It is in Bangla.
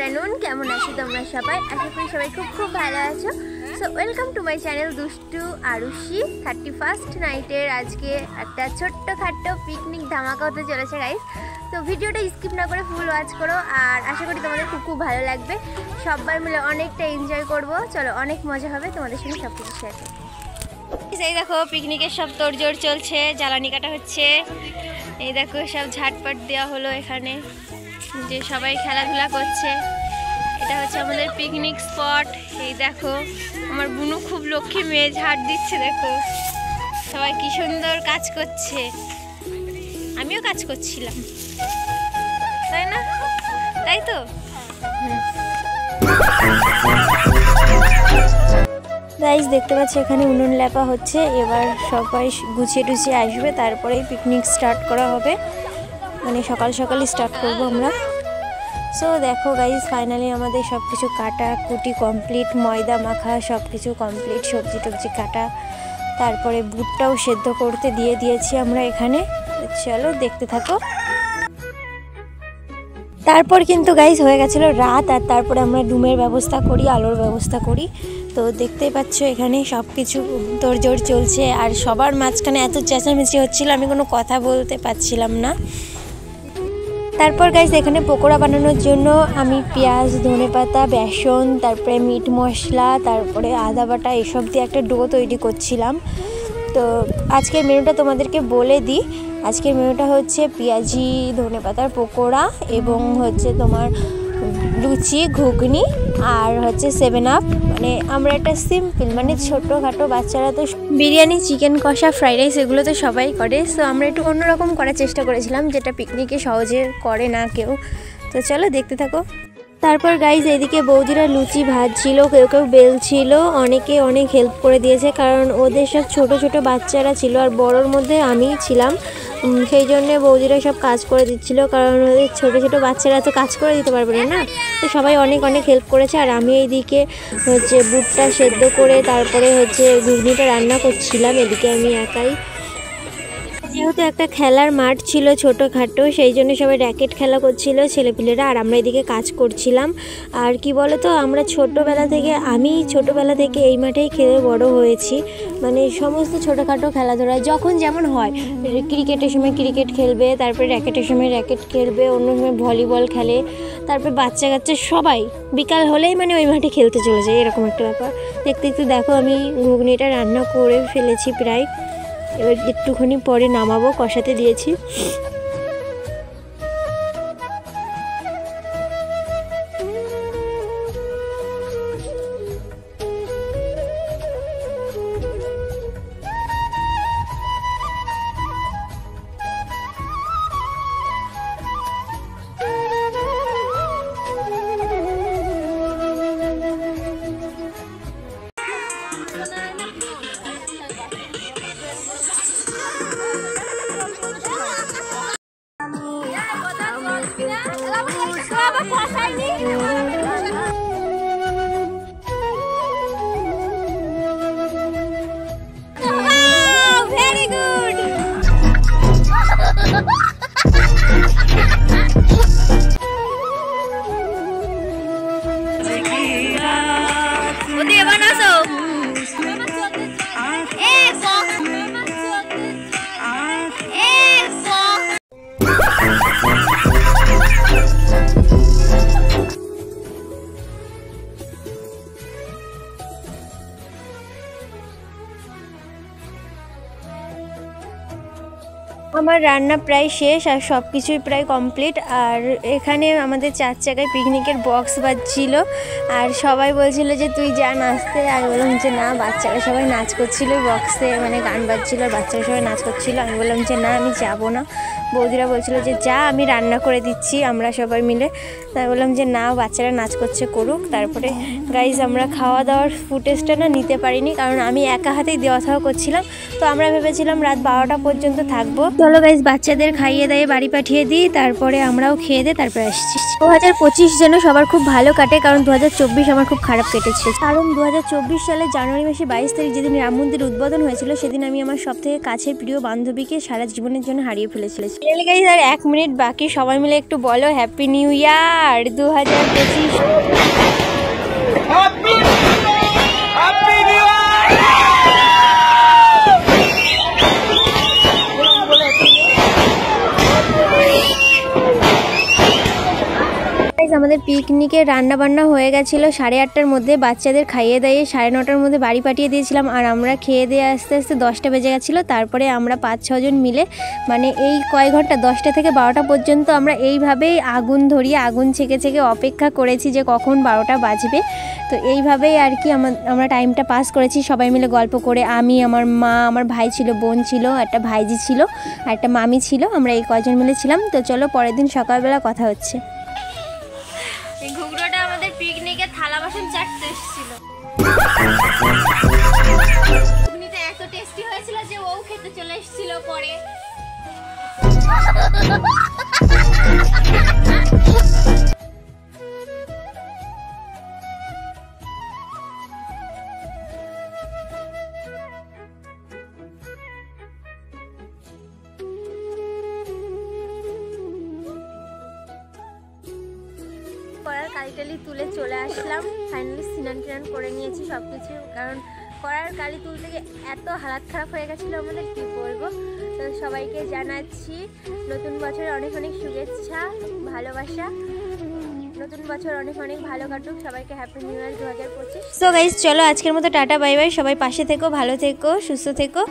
আফটারনুন, কেমন আছো তোমরা সবাই? আশা করি সবাই খুব খুব ভালো আছো। So welcome to my channel দুষ্টু আরুষি। 31st নাইটের আজকে একটা ছোট্টখাট্টো পিকনিক ধামাকা হতে চলেছে গাইস। তো ভিডিওটা স্কিপ না করে ফুল ওয়াচ করো, আর আশা করি তোমাদের খুব খুব ভালো লাগবে। সবাই মিলে অনেকটা এনজয় করবো। চলো, অনেক মজা হবে, তোমাদের সঙ্গে সব কিছু শেয়ার করবো। এই দেখো পিকনিকের সব তোড়জোড় চলছে, জ্বালানি কাটা হচ্ছে। এই দেখো সব ঝাটপাট দেওয়া হলো, এখানে যে সবাই খেলাধুলা করছে। এটা হচ্ছে আমাদের পিকনিক স্পট। এই দেখো আমার বুনু খুব লক্ষ্মী মেয়ে, ঝাড় দিচ্ছে। দেখো সবাই কি সুন্দর কাজ করছে, আমিও কাজ করছিলাম, তাই না? তাই তো। গাইস দেখতে পাচ্ছি এখানে উনুন লেপা হচ্ছে। এবার সবাই গুছিয়ে টুছিয়ে আসবে, তারপরেই পিকনিক স্টার্ট করা হবে। মানে সকাল সকালই স্টার্ট করব আমরা। সো দেখো গাইস, ফাইনালি আমাদের সব কিছু কাটা কুটি কমপ্লিট, ময়দা মাখা সব কিছু কমপ্লিট, সবজি টবজি কাটা, তারপরে বুটটাও সেদ্ধ করতে দিয়ে দিয়েছি আমরা এখানে। চলো দেখতে থাকো। তারপর কিন্তু গাইস হয়ে গেছিলো রাত, আর তারপরে আমরা ডুমের ব্যবস্থা করি, আলোর ব্যবস্থা করি। তো দেখতেই পাচ্ছ এখানে সব কিছু তোড়জোড় চলছে, আর সবার মাঝখানে এত চেঁচামেচি হচ্ছিল, আমি কোনো কথা বলতে পারছিলাম না। তারপর গাইস এখানে পকোড়া বানানোর জন্য আমি পেঁয়াজ, ধনেপাতা, বেসন, তারপরে মিট মশলা, তারপরে আদা বাটা এসব দিয়ে একটা ডো তৈরি করছিলাম। তো আজকের মেনুটা তোমাদেরকে বলে দিই। আজকের মেনুটা হচ্ছে পেঁয়াজি ধনেপাতার পকোড়া, এবং হচ্ছে তোমার লুচি, ঘুগনি, আর হচ্ছে 7 আপ। মানে আমরা একটা সিম্পল, মানে ছোটোখাটো, বাচ্চারা তো বিরিয়ানি, চিকেন কষা, ফ্রাইড রাইস এগুলো তো সবাই করে। সো আমরা একটু অন্যরকম করার চেষ্টা করেছিলাম, যেটা পিকনিকে সহজে করে না কেউ। তো চলো দেখতে থাকো। তারপর গাইজ এদিকে বৌদিরা লুচি ভাজছিল, কেউ কেউ বেলছিল, অনেকে অনেক হেল্প করে দিয়েছে, কারণ ওদের সব ছোট ছোট বাচ্চারা ছিল, আর বড়োর মধ্যে আমিই ছিলাম। সেই জন্যে বৌদিরা সব কাজ করে দিচ্ছিল, কারণ ওদের ছোট ছোট বাচ্চারা তো কাজ করে দিতে পারবে না। তো সবাই অনেক অনেক হেল্প করেছে। আর আমি এইদিকে হচ্ছে বুটটা সেদ্ধ করে তারপরে হচ্ছে ঘুগনিটা রান্না করছিলাম, এদিকে আমি একাই। যেহেতু একটা খেলার মাঠ ছিল ছোটোখাটো, সেই জন্য সবাই র্যাকেট খেলা করছিল ছেলেপিলেরা, আর আমরা এদিকে কাজ করছিলাম। আর কি বলো তো, আমি ছোটোবেলা থেকে এই মাঠেই খেলে বড় হয়েছি। মানে সমস্ত ছোটোখাটো খেলাধুলা যখন যেমন হয়, ক্রিকেটের সময় ক্রিকেট খেলবে, তারপরে র্যাকেটের সময় র্যাকেট খেলবে, অন্য সময় ভলিবল খেলে, তারপরে বাচ্চা কাচ্চা সবাই বিকাল হলেই মানে ওই মাঠে খেলতে চলে যায়, এরকম একটা ব্যাপার। দেখতে দেখতে দেখো আমি ঘুগনিটা রান্না করে ফেলেছি প্রায়। এবার একটুখানি পরে নামাবো, কষাতে দিয়েছি। Very good. Udah mana so? আমার রান্না প্রায় শেষ, আর সব কিছুই প্রায় কমপ্লিট। আর এখানে আমাদের 4 জায়গায় পিকনিকের বক্স বাজছিল, আর সবাই বলছিল যে তুই যা নাচতে। আমি বললাম যে না, বাচ্চারা সবাই নাচ করছিল বক্সে, মানে গান বাজছিল আর বাচ্চারা সবাই নাচ করছিল। আমি বললাম যে না, আমি যাবো না। বৌদিরা বলছিল যে যা, আমি রান্না করে দিচ্ছি, আমরা সবাই মিলে। তাই বললাম যে না, বাচ্চারা নাচ করছে, করুক। তারপরে গাইজ আমরা খাওয়া দাওয়ার ফুটেজটা না নিতে পারিনি, কারণ আমি একা হাতেই দেওয়া থাওয়া করছিলাম। তো আমরা ভেবেছিলাম রাত 12টা পর্যন্ত থাকবো। চলো গাইস বাচ্চাদের খাইয়ে দিয়ে বাড়ি পাঠিয়ে দিই, তারপরে আমরাও খেয়ে দিয়ে তারপরে আসছি। 2025 যেন সবার খুব ভালো কাটে, কারণ 2024 আমার খুব খারাপ কেটেছে। কারণ 2024 সালে জানুয়ারি মাসে 22 তারিখ যেদিন রাম মন্দির উদ্বোধন হয়েছিল, সেদিন আমি আমার সব থেকে কাছের প্রিয় বান্ধবীকে সারা জীবনের জন্য হারিয়ে ফেলেছিলাম। গাইস আর 1 মিনিট বাকি, সবাই মিলে একটু বলো হ্যাপি নিউ ইয়ার 2025। আমাদের পিকনিকের রান্না বান্না হয়ে গেছিলো 8:30টার মধ্যে, বাচ্চাদের খাইয়ে দিয়ে 9:30টার মধ্যে বাড়ি পাঠিয়ে দিয়েছিলাম। আর আমরা খেয়ে দিয়ে আস্তে আস্তে 10টা বেজে গেছিলো। তারপরে আমরা 5-6 জন মিলে মানে এই কয় ঘন্টা 10টা থেকে 12টা পর্যন্ত আমরা এইভাবেই আগুন ধরিয়ে আগুন ছেঁকে ছেঁকে অপেক্ষা করেছি যে কখন 12টা বাজবে। তো এইভাবেই আর কি আমরা টাইমটা পাস করেছি সবাই মিলে গল্প করে। আমি, আমার মা, আমার ভাই ছিল, বোন ছিল, একটা ভাইজি ছিল আর একটা মামি ছিল, আমরা এই কয়জন মিলে ছিলাম। তো চলো পরের দিন সকালবেলা কথা হচ্ছে। এই ঘুগড়োটা আমাদের পিকনিকে থালা বাসন চাটতে এসেছিল। ঘুগনিটা এত টেস্টি হয়েছিল যে ও খেতে চলে এসেছিল পরে। কড়ার কালি তুলে চলে আসলাম। ফাইনালি স্নান টান করে নিয়েছি সব কিছু, কারণ কড়ার কালি তুলতে গিয়ে এত হালাত খারাপ হয়ে গেছিলো আমাদের, কী বলবো। তো সবাইকে জানাচ্ছি নতুন বছরে অনেক অনেক শুভেচ্ছা, ভালোবাসা। নতুন বছর অনেক অনেক ভালো কাটুক, সবাইকে happy new year 2025। So guys চলো আজকের মতো টাটা বাই বাই। সবাই পাশে থেকো, ভালো থেকো, সুস্থ থেকো।